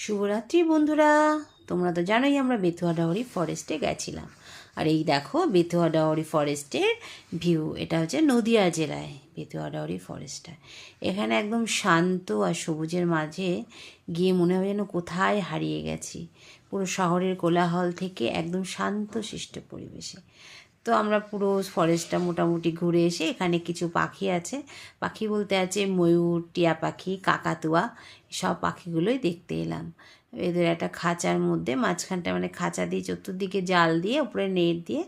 শুভরাত্রি বন্ধুরা, তোমরা তো জানোই আমরা বেতুয়া ডাওরি ফরেস্টে গেছিলাম। আর এই দেখো বেতুয়া ডাওরি ফরেস্টের ভিউ। এটা হচ্ছে নদিয়া জেলায় বেতুয়া ডাওরি ফরেস্টটা। এখানে একদম শান্ত আর সবুজের মাঝে গিয়ে মনে হয় যেন কোথায় হারিয়ে গেছি, পুরো শহরের কোলাহল থেকে একদম শান্তশিষ্ট পরিবেশে। তো আমরা পুরো ফরেস্টটা মোটামুটি ঘুরে এসে এখানে কিছু পাখি আছে, পাখি বলতে আছে ময়ূর, টিয়া পাখি, কাকাতুয়া, সব পাখিগুলোই দেখতে এলাম। এদের একটা খাঁচার মধ্যে মাঝখানটা মানে খাঁচা দিয়ে চতুর্দিকে জাল দিয়ে উপরে নেট দিয়ে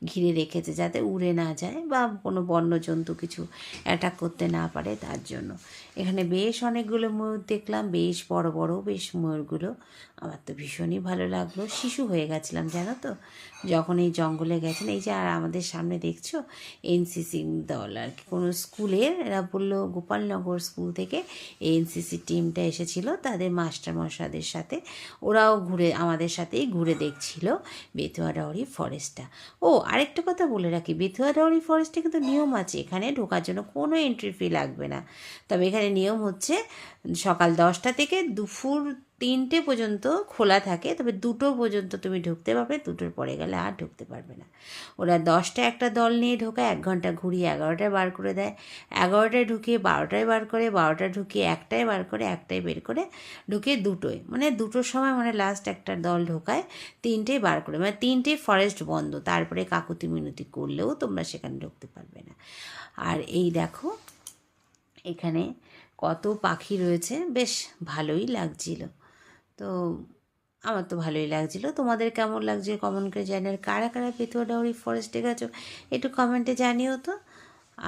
ঘিরে রেখেছে যাতে উড়ে না যায় বা কোনো বন্য জন্তু কিছু অ্যাটাক করতে না পারে, তার জন্য। এখানে বেশ অনেকগুলো ময়ূর দেখলাম, বেশ বড় বড় বেশ ময়ূরগুলো। আমার তো ভীষণই ভালো লাগলো, শিশু হয়ে গেছিলাম জানো তো যখন এই জঙ্গলে গেছেন। এই যে আর আমাদের সামনে দেখছো এনসিসি দল আর কি, কোনো স্কুলের, এরা বললো গোপালনগর স্কুল থেকে এনসিসি টিমটা এসেছিলো তাদের মাস্টারমশাইদের সাথে। ওরাও ঘুরে আমাদের সাথেই ঘুরে দেখছিল বেতুয়া ডাওরি ফরেস্টটা। ও আরেকটা কথা বলে রাখি, বেতুয়া ডাওরি ফরেস্টে কিন্তু নিয়ম আছে, এখানে ঢোকার জন্য কোনো এন্ট্রি ফি লাগবে না। তবে এখানে নিয়ম হচ্ছে সকাল 10টা থেকে দুপুর 3টে পর্যন্ত খোলা থাকে, তবে 2টো পর্যন্ত তুমি ঢুকতে পারবে, 2টোর পরে গেলে আর ঢুকতে পারবে না। ওরা 10টা একটা দল নিয়ে ঢোকায়, 1 ঘন্টা ঘুরিয়ে 11টায় বার করে দেয়, 11টায় ঢুকিয়ে 12টায় বার করে, 12টা ঢুকিয়ে 1টায় বার করে, 1টায় বের করে ঢুকিয়ে 2টোয়, মানে 2টোর সময় মানে লাস্ট একটা দল ঢোকায়, 3টেই বার করে, মানে 3টেই ফরেস্ট বন্ধ। তারপরে কাকুতি মিনতি করলেও তোমরা সেখানে ঢুকতে পারবে না। আর এই দেখো এখানে কত পাখি রয়েছে, বেশ ভালোই লাগছিল। তো আমার তো ভালোই লাগছিলো, তোমাদের কেমন লাগছে কমেন্ট করে জানিও। কারা কারা বেতুয়া ডাওরি ফরেস্টে গেছো একটু কমেন্টে জানিও তো।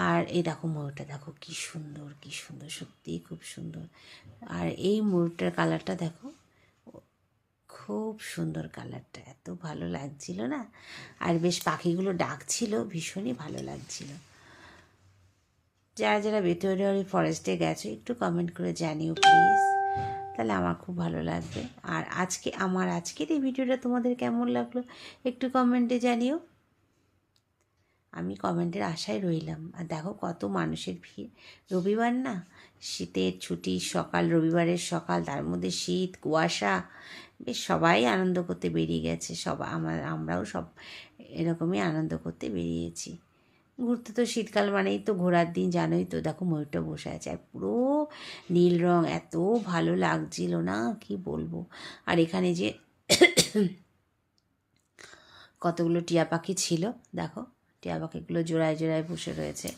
আর এই দেখো ময়ূরটা, দেখো কি সুন্দর কি সুন্দর, সত্যিই খুব সুন্দর। আর এই ময়ূরটার কালারটা দেখো, খুব সুন্দর কালারটা, এত ভালো লাগছিল না। আর বেশ পাখিগুলো ডাকছিল, ভীষণই ভালো লাগছিল। যারা যারা বেতুয়া ডাওরি ফরেস্টে গেছো একটু কমেন্ট করে জানিও প্লিজ, তাহলে আমার খুব ভালো লাগবে। আর আজকের এই ভিডিওটা তোমাদের কেমন লাগলো একটু কমেন্টে জানিও, আমি কমেন্টের আশায় রইলাম। আর দেখো কত মানুষের ভিড়, রবিবার না, শীতের ছুটি সকাল, রবিবারের সকাল, তার মধ্যে শীত কুয়াশা, বেশ সবাই আনন্দ করতে বেরিয়ে গেছে। আমরাও সব এরকমই আনন্দ করতে বেরিয়েছি ঘুরতে। তো শীতকাল মানেই তো ঘোরার দিন, জানোই তো। দেখো ময়ূরটা বসে আছে আর পুরো নীল রং, এত ভালো লাগছিল না কি বলবো। আর এখানে যে কতগুলো টিয়া পাখি ছিল, দেখো টিয়া পাখিগুলো জোড়ায় জোড়ায় বসে রয়েছে।